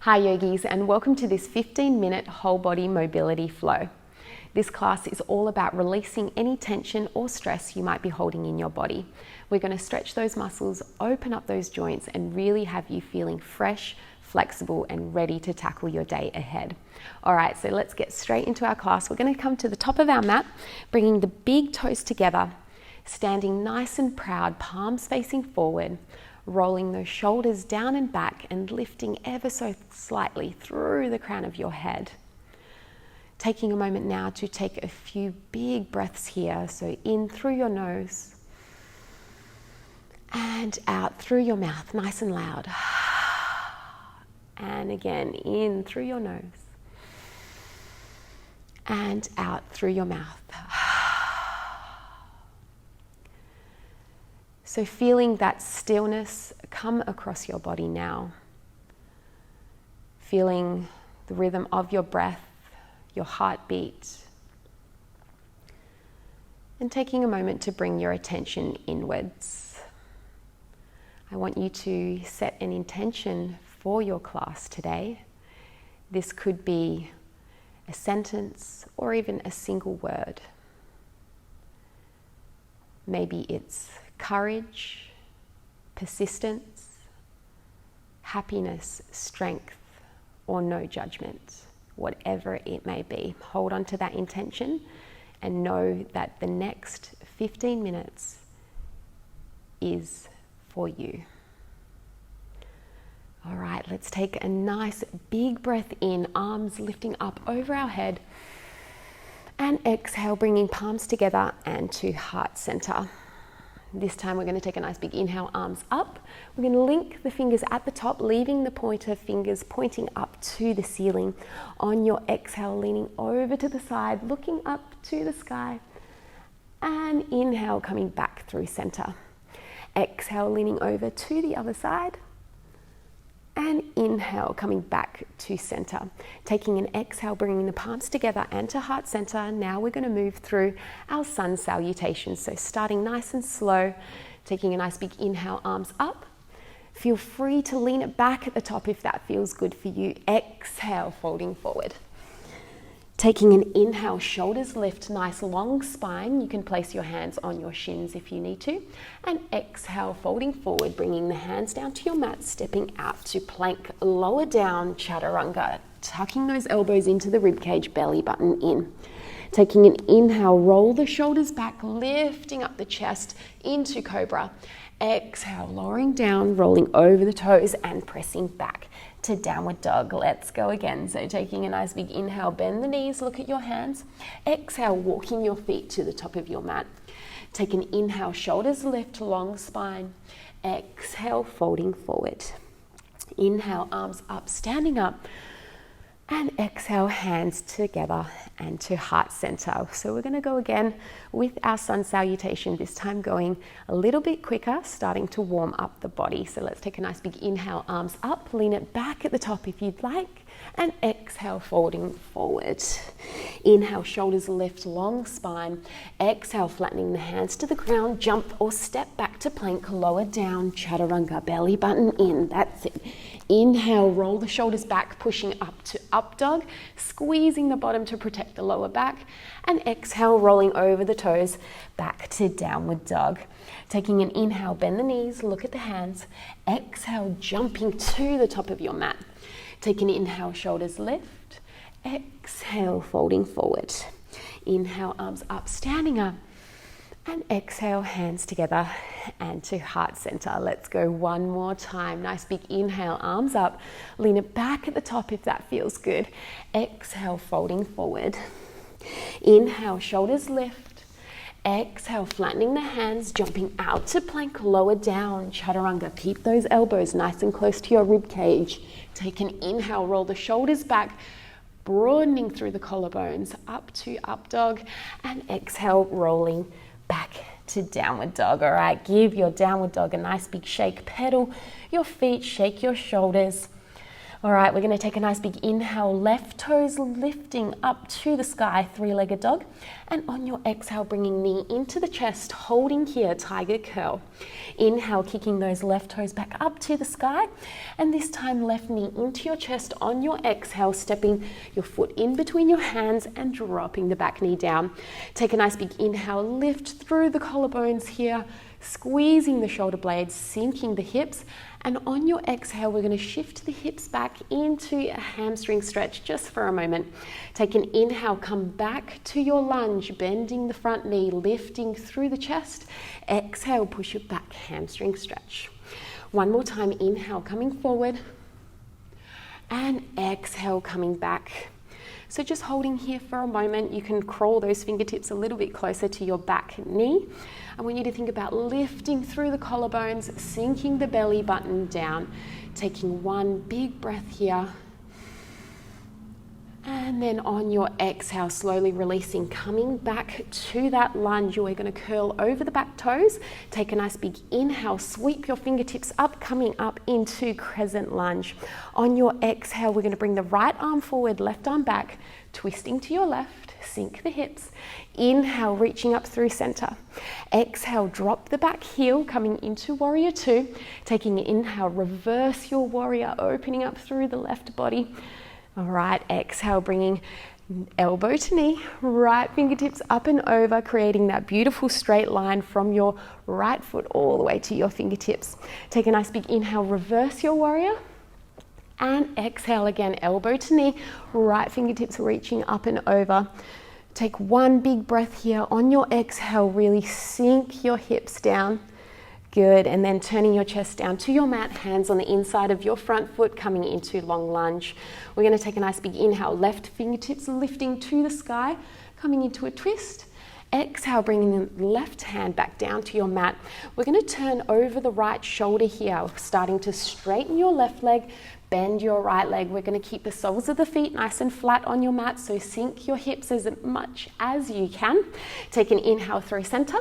Hi yogis, and welcome to this 15-minute whole body mobility flow. This class is all about releasing any tension or stress you might be holding in your body. We're going to stretch those muscles, open up those joints, and really have you feeling fresh, flexible, and ready to tackle your day ahead. All right, so let's get straight into our class. We're going to come to the top of our mat, bringing the big toes together, standing nice and proud, palms facing forward, rolling those shoulders down and back and lifting ever so slightly through the crown of your head. Taking a moment now to take a few big breaths here. So in through your nose and out through your mouth, nice and loud. And again, in through your nose and out through your mouth. So feeling that stillness come across your body now. Feeling the rhythm of your breath, your heartbeat. And taking a moment to bring your attention inwards. I want you to set an intention for your class today. This could be a sentence or even a single word. Maybe it's courage, persistence, happiness, strength, or no judgment, whatever it may be. Hold on to that intention and know that the next 15 minutes is for you. All right, let's take a nice big breath in, arms lifting up over our head, and exhale, bringing palms together and to heart center. This time we're going to take a nice big inhale, arms up. We're going to link the fingers at the top, leaving the pointer fingers pointing up to the ceiling. On your exhale, leaning over to the side, looking up to the sky. And inhale, coming back through center. Exhale, leaning over to the other side. And inhale, coming back to center. Taking an exhale, bringing the palms together and to heart center. Now we're going to move through our sun salutation. So starting nice and slow, taking a nice big inhale, arms up. Feel free to lean it back at the top if that feels good for you. Exhale, folding forward. Taking an inhale, shoulders lift, nice long spine. You can place your hands on your shins if you need to. And exhale, folding forward, bringing the hands down to your mat, stepping out to plank, lower down, chaturanga, tucking those elbows into the ribcage, belly button in. Taking an inhale, roll the shoulders back, lifting up the chest into cobra. Exhale, lowering down, rolling over the toes and pressing back to downward dog. Let's go again. So taking a nice big inhale, bend the knees, look at your hands. Exhale, walking your feet to the top of your mat. Take an inhale, shoulders lift, long spine. Exhale, folding forward. Inhale, arms up, standing up. And exhale, hands together and to heart center. So we're going to go again with our sun salutation, this time going a little bit quicker, starting to warm up the body. So let's take a nice big inhale, arms up, lean it back at the top if you'd like, and exhale, folding forward. Inhale, shoulders lift, long spine. Exhale, flattening the hands to the ground, jump or step back to plank, lower down, chaturanga, belly button in. That's it. Inhale, roll the shoulders back, pushing up to up dog, squeezing the bottom to protect the lower back, and exhale, rolling over the toes, back to downward dog. Taking an inhale, bend the knees, look at the hands. Exhale, jumping to the top of your mat. Taking an inhale, shoulders lift. Exhale, folding forward. Inhale, arms up, standing up. And exhale, hands together and to heart center. Let's go one more time. Nice big inhale, arms up. Lean it back at the top if that feels good. Exhale, folding forward. Inhale, shoulders lift. Exhale, flattening the hands, jumping out to plank, lower down, chaturanga. Keep those elbows nice and close to your rib cage. Take an inhale, roll the shoulders back, broadening through the collarbones, up to up dog, and exhale, rolling back to downward dog. All right, give your downward dog a nice big shake. Pedal your feet, shake your shoulders. All right, we're going to take a nice big inhale, left toes lifting up to the sky, three-legged dog. And on your exhale, bringing knee into the chest, holding here, tiger curl. Inhale, kicking those left toes back up to the sky. And this time, left knee into your chest. On your exhale, stepping your foot in between your hands and dropping the back knee down. Take a nice big inhale, lift through the collarbones here, squeezing the shoulder blades, sinking the hips. And on your exhale, we're going to shift the hips back into a hamstring stretch just for a moment. Take an inhale, come back to your lunge, bending the front knee, lifting through the chest. Exhale, push it back, hamstring stretch. One more time, inhale, coming forward. And exhale, coming back. So just holding here for a moment, you can crawl those fingertips a little bit closer to your back knee. I want you to think about lifting through the collarbones, sinking the belly button down, taking one big breath here. And then on your exhale, slowly releasing, coming back to that lunge. We're going to curl over the back toes. Take a nice big inhale, sweep your fingertips up, coming up into crescent lunge. On your exhale, we're going to bring the right arm forward, left arm back, twisting to your left, sink the hips. Inhale, reaching up through center. Exhale, drop the back heel, coming into warrior two. Taking an inhale, reverse your warrior, opening up through the left body. All right, exhale, bringing elbow to knee, right fingertips up and over, creating that beautiful straight line from your right foot all the way to your fingertips. Take a nice big inhale, reverse your warrior. And exhale again, elbow to knee, right fingertips reaching up and over. Take one big breath here. On your exhale, really sink your hips down. Good, and then turning your chest down to your mat, hands on the inside of your front foot, coming into long lunge. We're going to take a nice big inhale, left fingertips lifting to the sky, coming into a twist. Exhale, bringing the left hand back down to your mat. We're going to turn over the right shoulder here, starting to straighten your left leg, bend your right leg. We're going to keep the soles of the feet nice and flat on your mat, so sink your hips as much as you can. Take an inhale through center.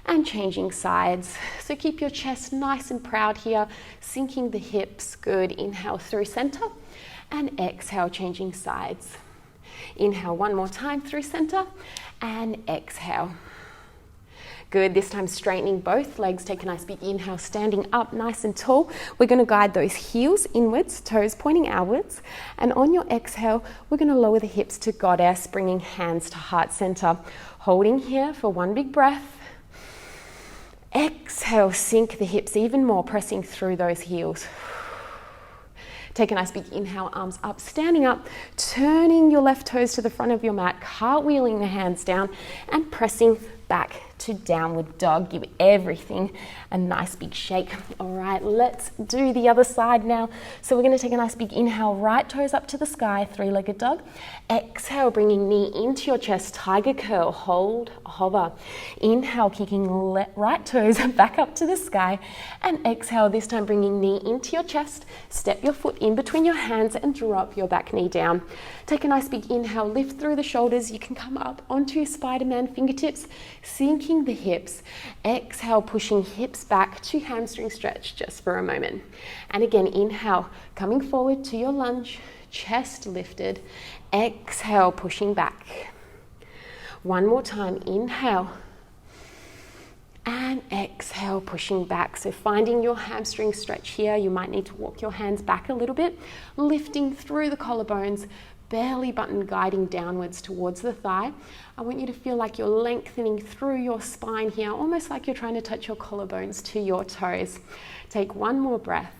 And changing sides. So keep your chest nice and proud here, sinking the hips. Good. Inhale through center and exhale, changing sides. Inhale one more time through center and exhale. Good. This time straightening both legs. Take a nice big inhale, standing up nice and tall. We're going to guide those heels inwards, toes pointing outwards. And on your exhale, we're going to lower the hips to goddess, bringing hands to heart center. Holding here for one big breath. Exhale, sink the hips even more, pressing through those heels. Take a nice big inhale, arms up, standing up, turning your left toes to the front of your mat, cartwheeling the hands down and pressing back to downward dog. Give everything a nice big shake. All right, let's do the other side now. So we're going to take a nice big inhale, right toes up to the sky, three-legged dog. Exhale, bringing knee into your chest, tiger curl, hold, hover. Inhale, kicking right toes back up to the sky. And exhale, this time bringing knee into your chest, step your foot in between your hands and drop your back knee down. Take a nice big inhale, lift through the shoulders. You can come up onto Spider-Man fingertips, sinking the hips. Exhale, pushing hips back to hamstring stretch just for a moment. And again, inhale, coming forward to your lunge, chest lifted. Exhale, pushing back. One more time, inhale. And exhale, pushing back. So finding your hamstring stretch here. You might need to walk your hands back a little bit, lifting through the collarbones, belly button guiding downwards towards the thigh. I want you to feel like you're lengthening through your spine here, almost like you're trying to touch your collarbones to your toes. Take one more breath.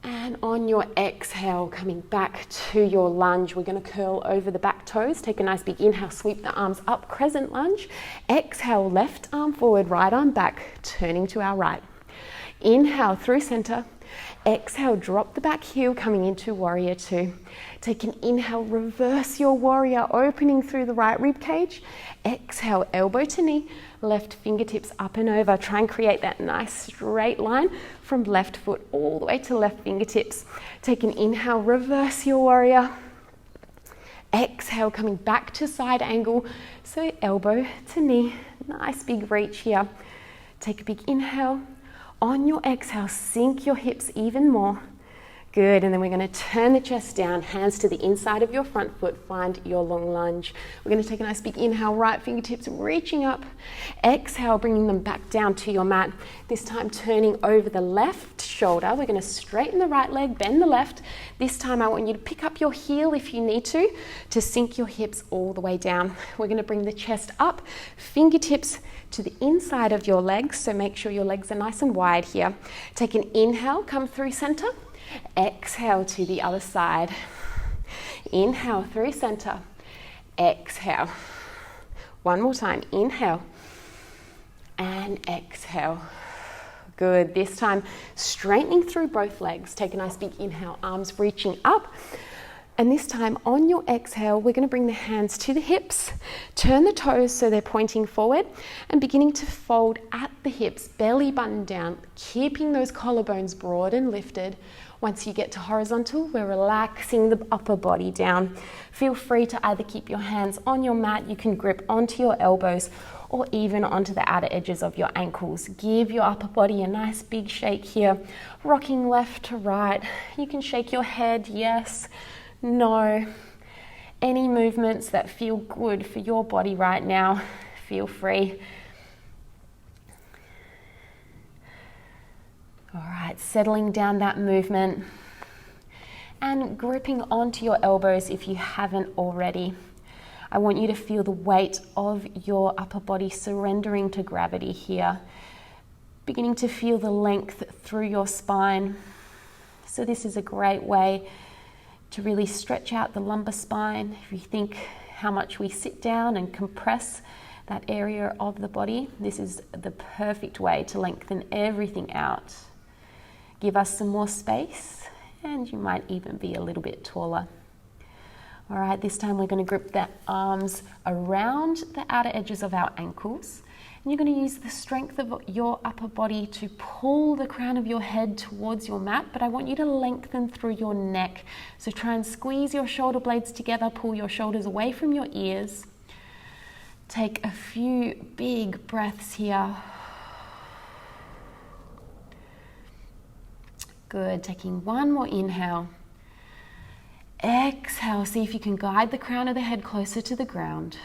And on your exhale, coming back to your lunge, we're going to curl over the back toes. Take a nice big inhale, sweep the arms up, crescent lunge. Exhale, left arm forward, right arm back, turning to our right. Inhale through center. Exhale, drop the back heel, coming into warrior two. Take an inhale, reverse your warrior, opening through the right rib cage. Exhale, elbow to knee, left fingertips up and over. Try and create that nice straight line from left foot all the way to left fingertips. Take an inhale, reverse your warrior. Exhale, coming back to side angle. So elbow to knee, nice big reach here. Take a big inhale. On your exhale, sink your hips even more. Good, and then we're going to turn the chest down, hands to the inside of your front foot, find your long lunge. We're going to take a nice big inhale, right fingertips reaching up. Exhale, bringing them back down to your mat. This time turning over the left shoulder. We're going to straighten the right leg, bend the left. This time I want you to pick up your heel if you need to sink your hips all the way down. We're going to bring the chest up, fingertips to the inside of your legs, so make sure your legs are nice and wide here. Take an inhale, come through center. Exhale to the other side. Inhale through center. Exhale. One more time. Inhale and exhale. Good. This time straightening through both legs. Take a nice big inhale, arms reaching up. And this time on your exhale, we're going to bring the hands to the hips, turn the toes so they're pointing forward and beginning to fold at the hips, belly button down, keeping those collarbones broad and lifted. Once you get to horizontal, we're relaxing the upper body down. Feel free to either keep your hands on your mat, you can grip onto your elbows or even onto the outer edges of your ankles. Give your upper body a nice big shake here, rocking left to right. You can shake your head, yes, no. Any movements that feel good for your body right now, feel free. All right, settling down that movement and gripping onto your elbows if you haven't already. I want you to feel the weight of your upper body surrendering to gravity here, beginning to feel the length through your spine. So this is a great way to really stretch out the lumbar spine. If you think how much we sit down and compress that area of the body, this is the perfect way to lengthen everything out. Give us some more space and you might even be a little bit taller. All right, this time we're going to grip the arms around the outer edges of our ankles. And you're going to use the strength of your upper body to pull the crown of your head towards your mat, but I want you to lengthen through your neck. So try and squeeze your shoulder blades together, pull your shoulders away from your ears. Take a few big breaths here. Good, taking one more inhale. Exhale, see if you can guide the crown of the head closer to the ground.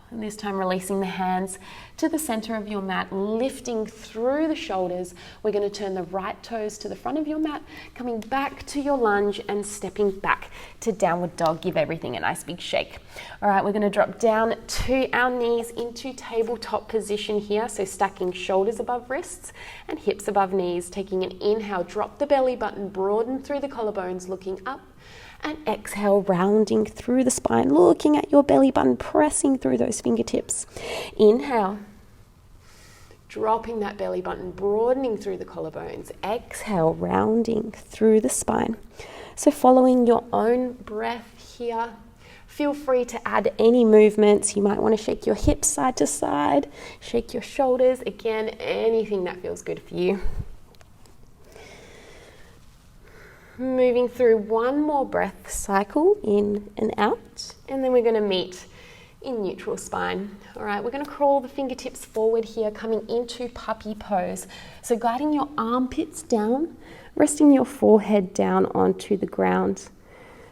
And this time releasing the hands to the center of your mat, lifting through the shoulders. We're going to turn the right toes to the front of your mat, coming back to your lunge and stepping back to downward dog. Give everything a nice big shake. All right, we're going to drop down to our knees into tabletop position here. So stacking shoulders above wrists and hips above knees. Taking an inhale, drop the belly button, broaden through the collarbones, looking up. And exhale, rounding through the spine, looking at your belly button, pressing through those fingertips. Inhale, dropping that belly button, broadening through the collarbones. Exhale, rounding through the spine. So following your own breath here, feel free to add any movements. You might want to shake your hips side to side, shake your shoulders. Again, anything that feels good for you. Moving through one more breath cycle, in and out, and then we're going to meet in neutral spine. All right, we're going to crawl the fingertips forward here, coming into puppy pose. So guiding your armpits down, resting your forehead down onto the ground,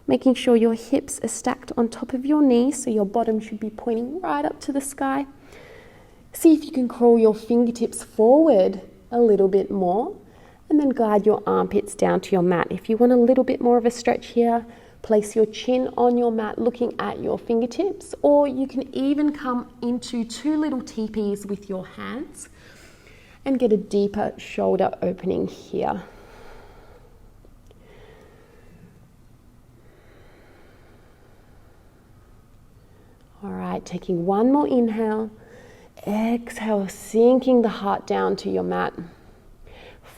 making sure your hips are stacked on top of your knees, so your bottom should be pointing right up to the sky. See if you can crawl your fingertips forward a little bit more. And then guide your armpits down to your mat. If you want a little bit more of a stretch here, place your chin on your mat looking at your fingertips, or you can even come into two little teepees with your hands and get a deeper shoulder opening here. All right, taking one more inhale. Exhale, sinking the heart down to your mat.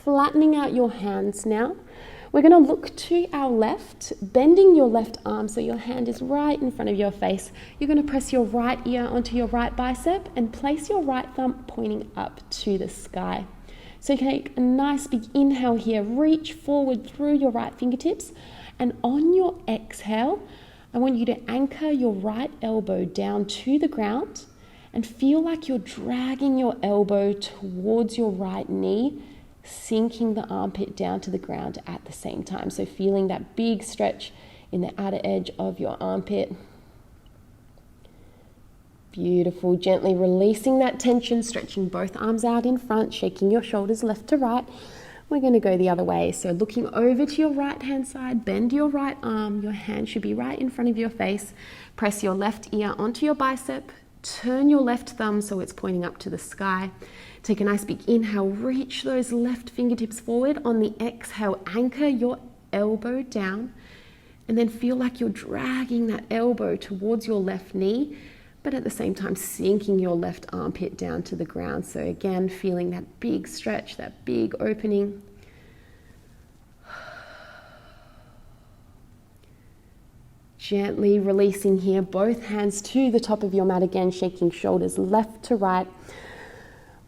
Flattening out your hands now. We're going to look to our left, bending your left arm so your hand is right in front of your face. You're going to press your right ear onto your right bicep and place your right thumb pointing up to the sky. So take a nice big inhale here, reach forward through your right fingertips, and on your exhale, I want you to anchor your right elbow down to the ground and feel like you're dragging your elbow towards your right knee, sinking the armpit down to the ground at the same time. So feeling that big stretch in the outer edge of your armpit. Beautiful. Gently releasing that tension, stretching both arms out in front, shaking your shoulders left to right. We're going to go the other way. So looking over to your right hand side, bend your right arm. Your hand should be right in front of your face. Press your left ear onto your bicep. Turn your left thumb so it's pointing up to the sky. Take a nice big inhale. Reach those left fingertips forward. On the exhale, anchor your elbow down. And then feel like you're dragging that elbow towards your left knee, but at the same time sinking your left armpit down to the ground. So again, feeling that big stretch, that big opening. Gently releasing here, both hands to the top of your mat again, shaking shoulders left to right.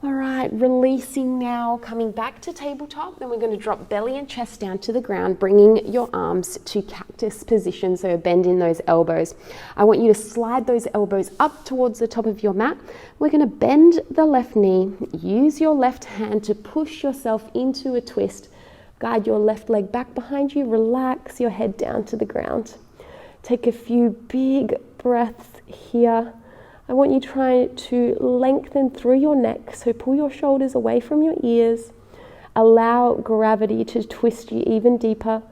All right, releasing now, coming back to tabletop. Then we're going to drop belly and chest down to the ground, bringing your arms to cactus position, so bend in those elbows. I want you to slide those elbows up towards the top of your mat. We're going to bend the left knee, use your left hand to push yourself into a twist. Guide your left leg back behind you, relax your head down to the ground. Take a few big breaths here. I want you to try to lengthen through your neck, so pull your shoulders away from your ears. Allow gravity to twist you even deeper.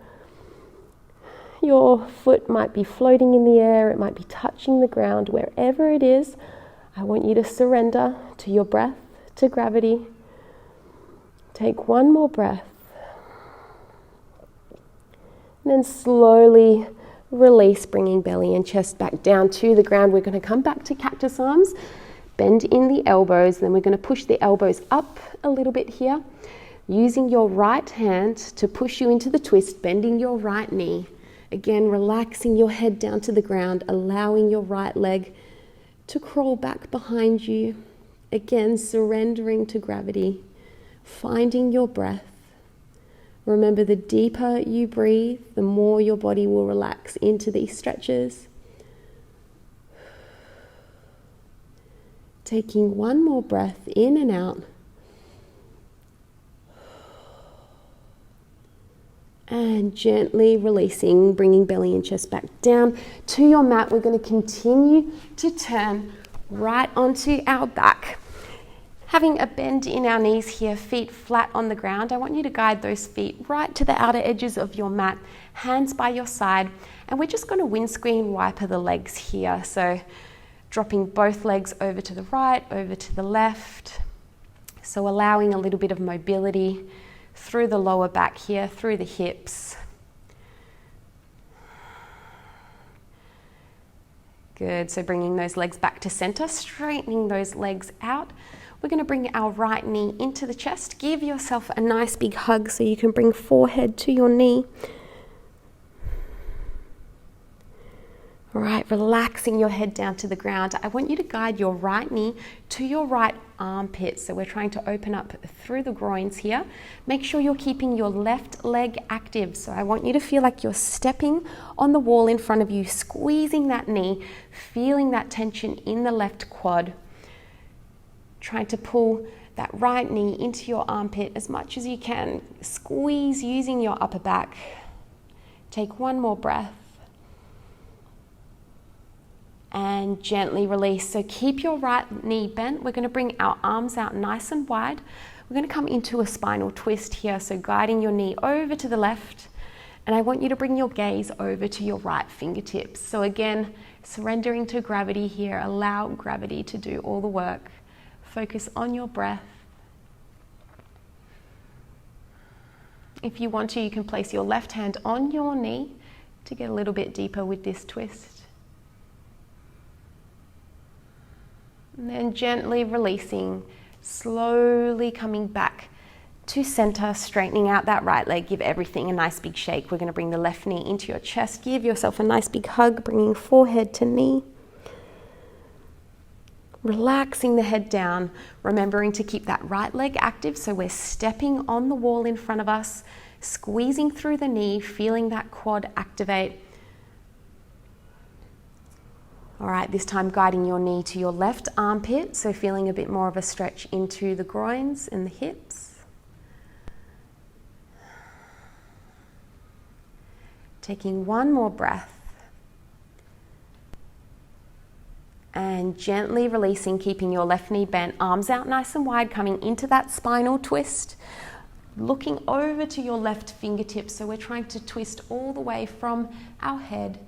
Your foot might be floating in the air, it might be touching the ground. Wherever it is, I want you to surrender to your breath, to gravity. Take one more breath. And then slowly release, bringing belly and chest back down to the ground. We're going to come back to cactus arms, bend in the elbows, then we're going to push the elbows up a little bit here, using your right hand to push you into the twist, bending your right knee. Again, relaxing your head down to the ground, allowing your right leg to crawl back behind you. Again, surrendering to gravity, finding your breath. Remember, the deeper you breathe, the more your body will relax into these stretches. Taking one more breath in and out. And gently releasing, bringing belly and chest back down to your mat. We're going to continue to turn right onto our back. Having a bend in our knees here, feet flat on the ground, I want you to guide those feet right to the outer edges of your mat, hands by your side, and we're just going to windscreen wiper the legs here. So dropping both legs over to the right, over to the left. So allowing a little bit of mobility through the lower back here, through the hips. Good, so bringing those legs back to center, straightening those legs out. We're going to bring our right knee into the chest. Give yourself a nice big hug so you can bring forehead to your knee. All right, relaxing your head down to the ground. I want you to guide your right knee to your right armpit. So we're trying to open up through the groins here. Make sure you're keeping your left leg active. So I want you to feel like you're stepping on the wall in front of you, squeezing that knee, feeling that tension in the left quad. Trying to pull that right knee into your armpit as much as you can. Squeeze using your upper back. Take one more breath. And gently release. So keep your right knee bent. We're going to bring our arms out nice and wide. We're going to come into a spinal twist here. So guiding your knee over to the left. And I want you to bring your gaze over to your right fingertips. So again, surrendering to gravity here. Allow gravity to do all the work. Focus on your breath. If you want to, you can place your left hand on your knee to get a little bit deeper with this twist. And then gently releasing, slowly coming back to center, straightening out that right leg. Give everything a nice big shake. We're going to bring the left knee into your chest. Give yourself a nice big hug, bringing forehead to knee. Relaxing the head down, remembering to keep that right leg active. So we're stepping on the wall in front of us, squeezing through the knee, feeling that quad activate. All right, this time guiding your knee to your left armpit. So feeling a bit more of a stretch into the groins and the hips. Taking one more breath. And gently releasing, keeping your left knee bent, arms out nice and wide, coming into that spinal twist. Looking over to your left fingertips. So we're trying to twist all the way from our head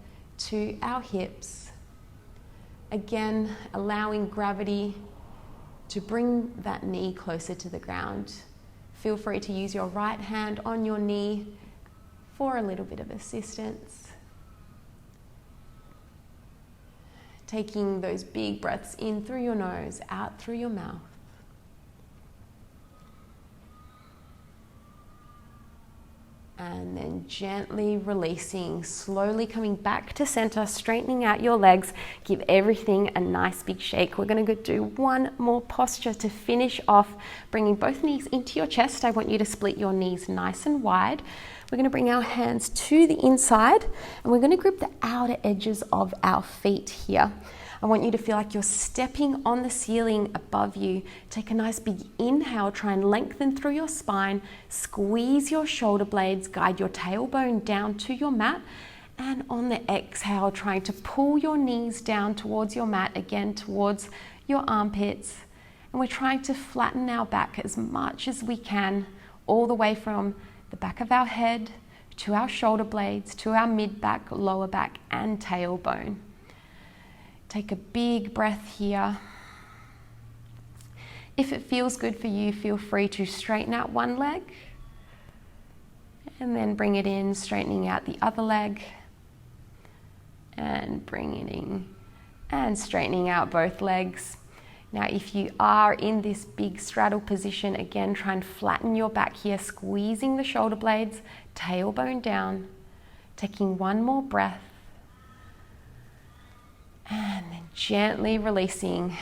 to our hips. Again, allowing gravity to bring that knee closer to the ground. Feel free to use your right hand on your knee for a little bit of assistance. Taking those big breaths in through your nose, out through your mouth. And then gently releasing, slowly coming back to center, straightening out your legs. Give everything a nice big shake. We're going to go do one more posture to finish off, bringing both knees into your chest. I want you to split your knees nice and wide. We're going to bring our hands to the inside, and we're going to grip the outer edges of our feet here. I want you to feel like you're stepping on the ceiling above you. Take a nice big inhale, try and lengthen through your spine, squeeze your shoulder blades, guide your tailbone down to your mat, and on the exhale, trying to pull your knees down towards your mat, again towards your armpits. And we're trying to flatten our back as much as we can, all the way from the back of our head to our shoulder blades, to our mid-back, lower back, and tailbone. Take a big breath here. If it feels good for you, feel free to straighten out one leg and then bring it in, straightening out the other leg and bring it in and straightening out both legs. Now, if you are in this big straddle position, again, try and flatten your back here, squeezing the shoulder blades, tailbone down, taking one more breath. And then gently releasing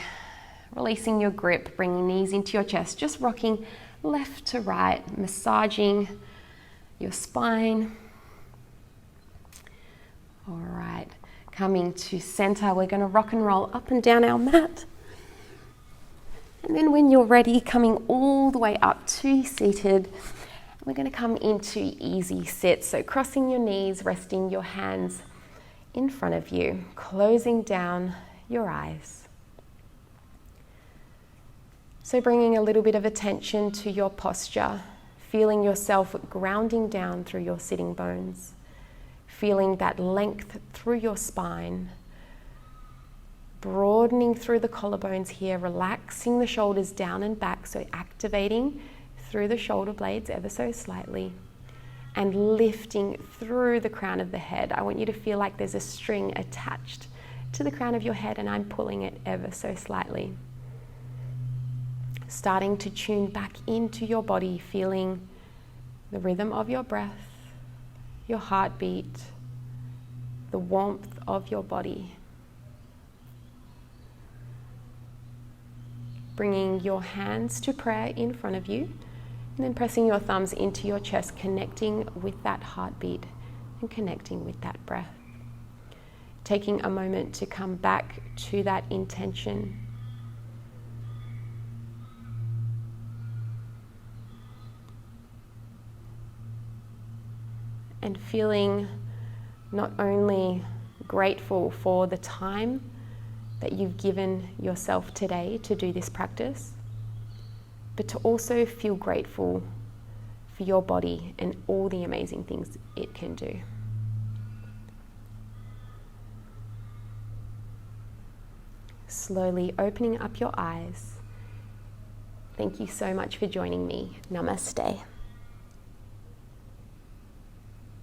your grip, bringing knees into your chest, just rocking left to right, massaging your spine. All right, coming to center, we're going to rock and roll up and down our mat. And then when you're ready, coming all the way up to seated, we're going to come into easy sit. So crossing your knees, resting your hands in front of you, closing down your eyes. So bringing a little bit of attention to your posture, feeling yourself grounding down through your sitting bones, feeling that length through your spine, broadening through the collarbones here, relaxing the shoulders down and back, so activating through the shoulder blades ever so slightly, and lifting through the crown of the head. I want you to feel like there's a string attached to the crown of your head, and I'm pulling it ever so slightly. Starting to tune back into your body, feeling the rhythm of your breath, your heartbeat, the warmth of your body. Bringing your hands to prayer in front of you, and then pressing your thumbs into your chest, connecting with that heartbeat and connecting with that breath. Taking a moment to come back to that intention. And feeling not only grateful for the time that you've given yourself today to do this practice, but to also feel grateful for your body and all the amazing things it can do. Slowly opening up your eyes. Thank you so much for joining me. Namaste.